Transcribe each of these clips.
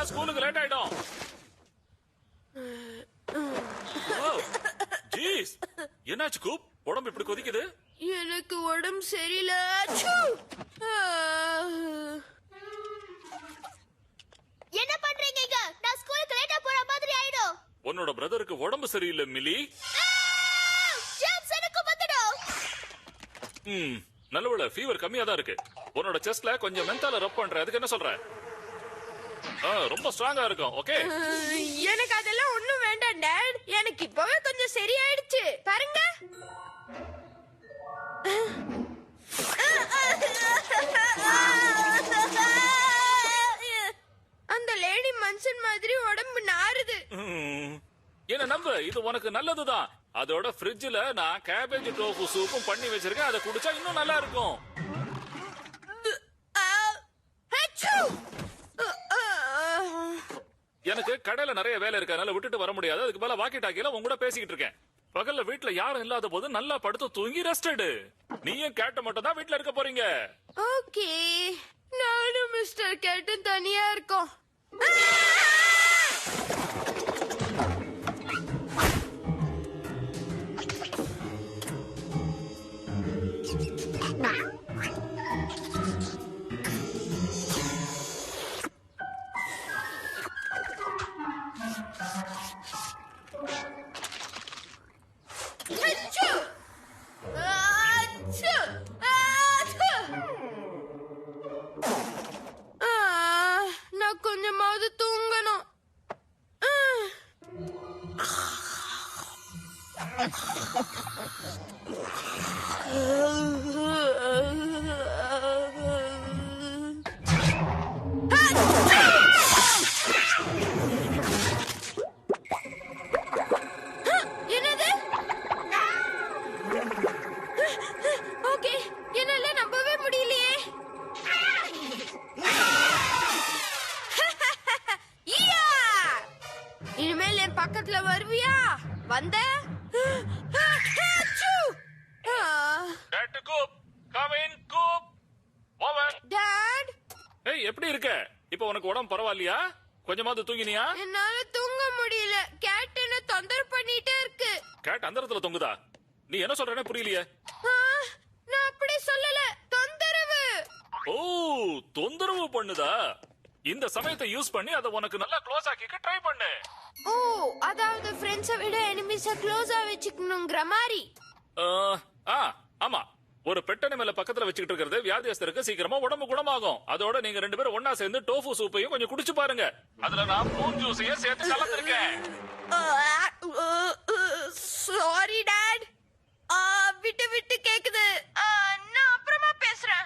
ஸ்கூலுக்கு லேட் ஆயிடும். ஜீஸ், என்னாச்சு கூப்? உடம்பு இப்படி கொதிக்குது? எனக்கு உடம்பு சரியில்லை. என்ன பண்றீங்க இங்க? நான் ஸ்கூலுக்கு லேட்டா போற மாதிரி ஆயிடும். உன்னோட பிரதருக்கு உடம்பு சரியில்லை மிலி. ஜேம்ஸ் எனக்கு வந்துடும். நல்லவேளை ஃபீவர் கம்மியா தான் இருக்கு. உன்னோட செஸ்ட்ல கொஞ்சம் மென்டால ரப் பண்ற. அதுக்கு என்ன சொல்ற? ரொம்ப ஸ்ட்ராங்கா இருக்கும். ஓகே, எனக்கு அதெல்லாம் ஒண்ணும் வேண்டாம் டாட். எனக்கு இப்பவே கொஞ்சம் சரியாயிடுச்சு பாருங்க. அந்த லேடி மனுஷன் மாதிரி உடம்பு நாறுது. என்ன நம்பு, இது உனக்கு நல்லதுதான். அதோட ஃப்ரிட்ஜ்ல நான் கேபேஜ் டோஃபு சூப்பும் பண்ணி வச்சிருக்கேன். அதை குடிச்சா இன்னும் நல்லா இருக்கும். எனக்கு கடையில நிறைய வேலை இருக்கு, அதனால விட்டுட்டு வர முடியாது. அதுக்கு மேல வாக்கி டாக்கில உங்க கூட பேசிக்கிட்டு இருக்கேன். பகல்ல வீட்டுல யாரும் இல்லாத போது நல்லா படுத்து தூங்கி ரெஸ்ட் எடு. நீயும் கேட்ட மட்டும் தான் வீட்டுல இருக்க போறீங்க. ஓகே, நானும் மிஸ்டர் கேட்டும் தனியா இருக்கோம். நான் கொஞ்சமாவது தூங்கணும். என்னது? ஓகே, என்னால நம்பவே முடியலையே. இனிமேல் என் பக்கத்துல வருவியா? வந்த டாட். ஏய், எப்படி இருக்க? இப்ப உனக்கு உடம்பு பரவாயில்லையா? கொஞ்சமாவது தூங்கினியா? என்னால தூங்க முடியல. கேட் என்ன தொந்தரவு பண்ணிட்டே இருக்கு. கேட் அந்த இடத்துல தொங்குதா? நீ என்ன சொல்றேன்னு புரியலையே. நான் அப்படி சொல்லல, தொந்தரவு. ஓ, தொந்தரவு பண்ணுதா? இந்த சமயத்தை யூஸ் பண்ணி அதை உனக்கு நல்லா க்ளோஸ் ஆக்கிக்க ட்ரை பண்ணு. ஓ, அதாவது ஃப்ரெண்ட்ஸை விட எனிமீஸை க்ளோஸா வச்சுக்கணுங்கிற மாதிரி. ஆமா, ஒரு பெட் அனிமலை பக்கத்துல வச்சுக்கிட்டு இருக்கிறது வியாதியஸ்தருக்கு சீக்கிரமா உடம்பு குணமாகும். அதோட நீங்க ரெண்டு பேரும் ஒன்னா சேர்ந்து டோஃபு சூப்பையும் கொஞ்சம் குடிச்சு பாருங்க. அதுல நான் ப்ரூன் ஜூஸையும் சேர்த்து கலந்துருக்கேன். சாரி டாட், விட்டு விட்டு கேக்குது. நான் அப்புறமா பேசுறேன்.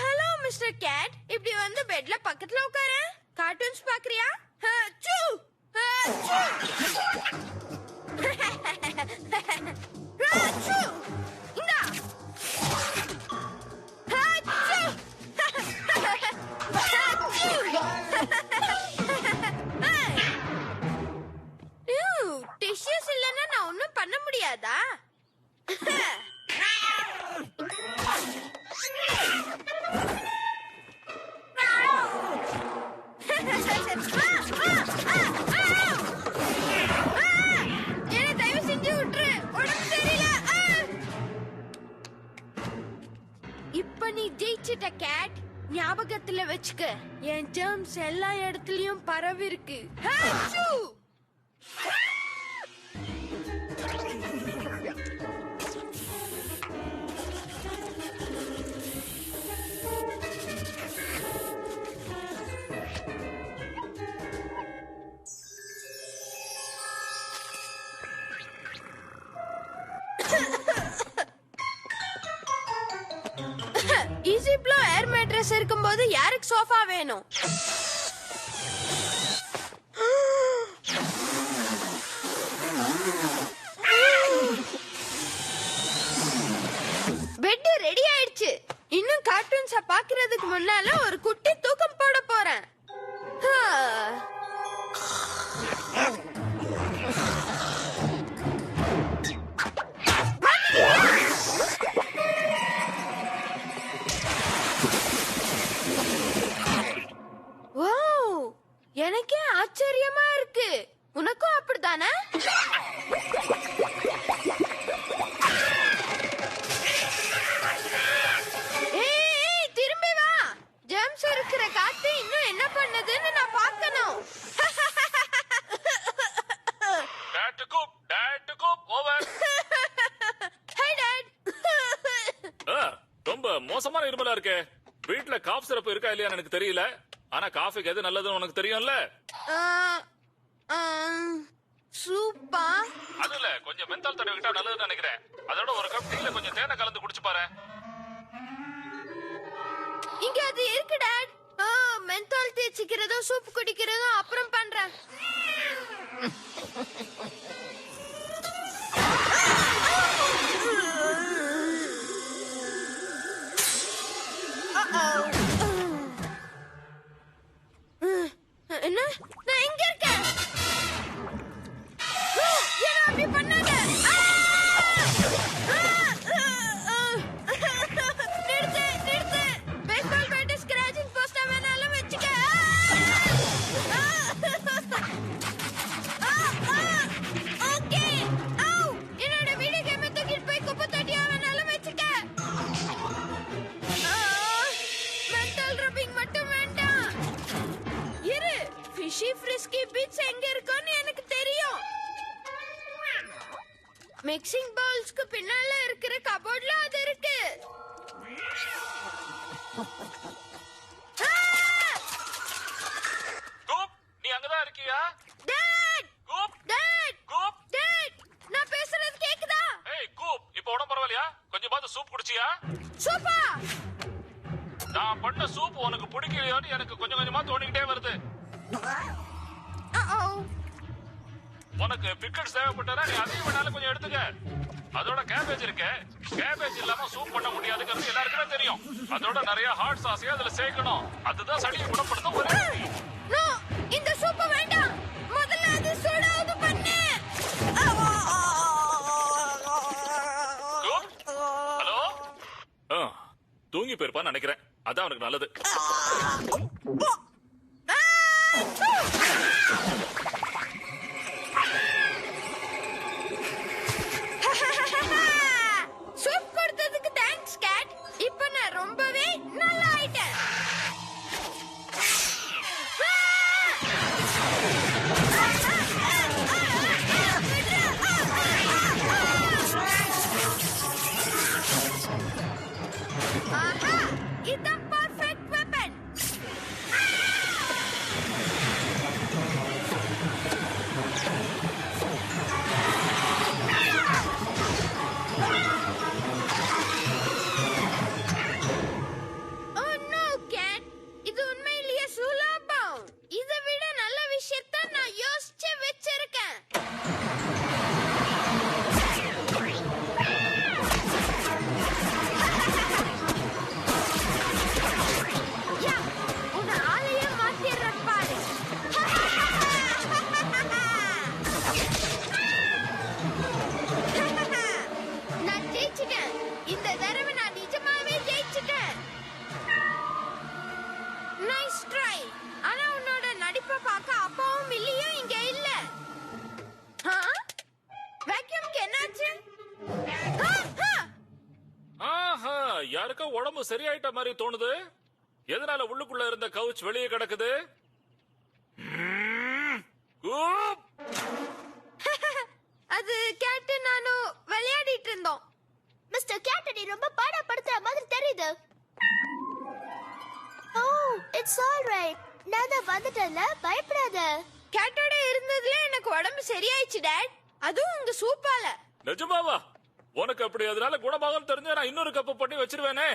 ஹலோ மிஸ்டர் கேட், இப்படி வந்து பெட்ல பக்கத்துல உட்காரு. கார்ட்டூன்ஸ் பாக்குறியா? டிஷ்யூஸ் இல்லைன்னா நான் ஒன்னும் பண்ண முடியாதா? என்ன தயவு செஞ்சு விட்டுரு, உடம்பு சரியில்லை. இப்ப நீ ஜெயிச்சிட்ட கேட். ஞாபகத்துல வச்சுக்க, என் ஜெர்ம்ஸ் எல்லா இடத்துலயும் பரவி இருக்கு. ஜீப்ல ஏர் மேட்ரஸ் இருக்கும்போது யாருக்கு சோஃபா வேணும்? பெட் ரெடி ஆயிடுச்சு. இன்னும் கார்ட்டூன்ஸ பாக்குறதுக்கு முன்னால ஒரு குட்டி தூக்கம் போட போறேன். வாவ், எனக்கே ஆச்சரியமா இருக்கு. உனக்கும் அப்படிதானே? இருக்கிற காத்து இன்னும் என்ன பண்ணுதுன்னு நான் பார்க்கணும். ஓவர். Hi dad. ரொம்ப மோசமான இருமலா இருக்கே. வீட்ல காஃப் சிரப் இருக்கா இல்லையா எனக்கு தெரியல. ஆனா காஃபிக்கு எது நல்லதுன்னு உனக்கு தெரியும்ல. சூப்பா. அதுல கொஞ்சம் மென்தால் தடவிட்டா நல்லதுன்னு நினைக்கிறேன். அதோட ஒரு கப் டீல கொஞ்சம் தேனை கலந்து குடிச்சு பாரு. இங்க அது இருக்கு டாட். மென்தால் தேய்ச்சிக்கிறதும் சூப் குடிக்கிறதும் அப்புறம் பண்றேன். என்ன? நான் எங்க இருக்கேன்? என்ன அப்படி பண்ணாங்க? மிக்சிங் பவுல்ஸ்க்கு பின்னால இருக்கிற கபோர்ட்ல அது இருக்கு. கூப், நீ அங்கதான் இருக்கியா? டாட், கூப், டாட், கூப், டாட், நான் பேசுறது கேக்குதா? ஏய் கூப், இப்போ உடம்பு பரவாயில்லையா? கொஞ்சம் பார்த்து சூப் குடிச்சியா? சூப்பா. நான் பண்ண சூப் உனக்கு பிடிக்கலையோன்னு எனக்கு கொஞ்சம் கொஞ்சமா தோணிக்கிட்டே வருது. உனக்கு பிக்கல்ஸ் தேவைப்பட்டா நீ அதையும் வேணாலும் கொஞ்சம் எடுத்துக்க. அதோட கேபேஜ் இருக்கு. கேபேஜ் இல்லாம சூப் பண்ண முடியாதுங்கிறது எல்லாருக்குமே தெரியும். அதோட நிறைய ஹாட் சாஸையும் அதுல சேர்க்கணும். அதுதான் சளியை குணப்படுத்தும் ஒரே வழி. நோ, இந்த சூப் வேண்டாம். முதல்ல அது சூடாவது பண்ணு. ஹலோ, தூங்கி போயிருப்பான்னு நினைக்கிறேன். அதான் அவனுக்கு நல்லது. சூப் கொடுத்ததுக்கு தேங்க்ஸ் கேட். இப்போ நான் ரொம்பவே நல்லா ஆயிட்டேன். ஆஹா, இதான் பர்ஃபெக்ட் வெப்பன். இது உண்மையிலேயே சுலபம். இதை விட நல்ல விஷயத்தை நான் யோசிச்சு வச்சிருக்கேன். உன்னை ஆளையே மாத்திடுறேன் பாரு. நான் ஜெயிச்சிட்டேன். இந்த தடவை நான் நிஜமாவே ஜெயிச்சிட்டேன். Nice try. ஆனா உன்னோட நடிப்பை பார்க்க அப்பாவும் மில்லியும் இங்க இல்ல. வேக்யூம்க்கு என்னாச்சு? ஆஹா, யாருக்கோ உடம்பு சரியாயிட்ட மாதிரி தோணுது. எதனால உள்ளுக்குள்ள இருந்த கவுச் வெளியே கிடக்குது? அது கேட்டு நானும் விளையாடிட்டு இருந்தோம். மிஸ்டர் கேட், நீ ரொம்ப பாடப்படுத்துற மாதிரி தெரியுது. ஓ, இட்ஸ் ஆல்ரைட். நான் தான் வந்துட்டேன்ல, பயப்படாத. கேட்டோட இருந்ததுல எனக்கு உடம்பு சரியாயிடுச்சு டாட். அதுவும் உங்க சூப்பால. நிஜமாவா? உனக்கு அப்படி அதனால குணமாகும் தெரிஞ்சா நான் இன்னொரு கப்பு பண்ணி வச்சிருவேனே.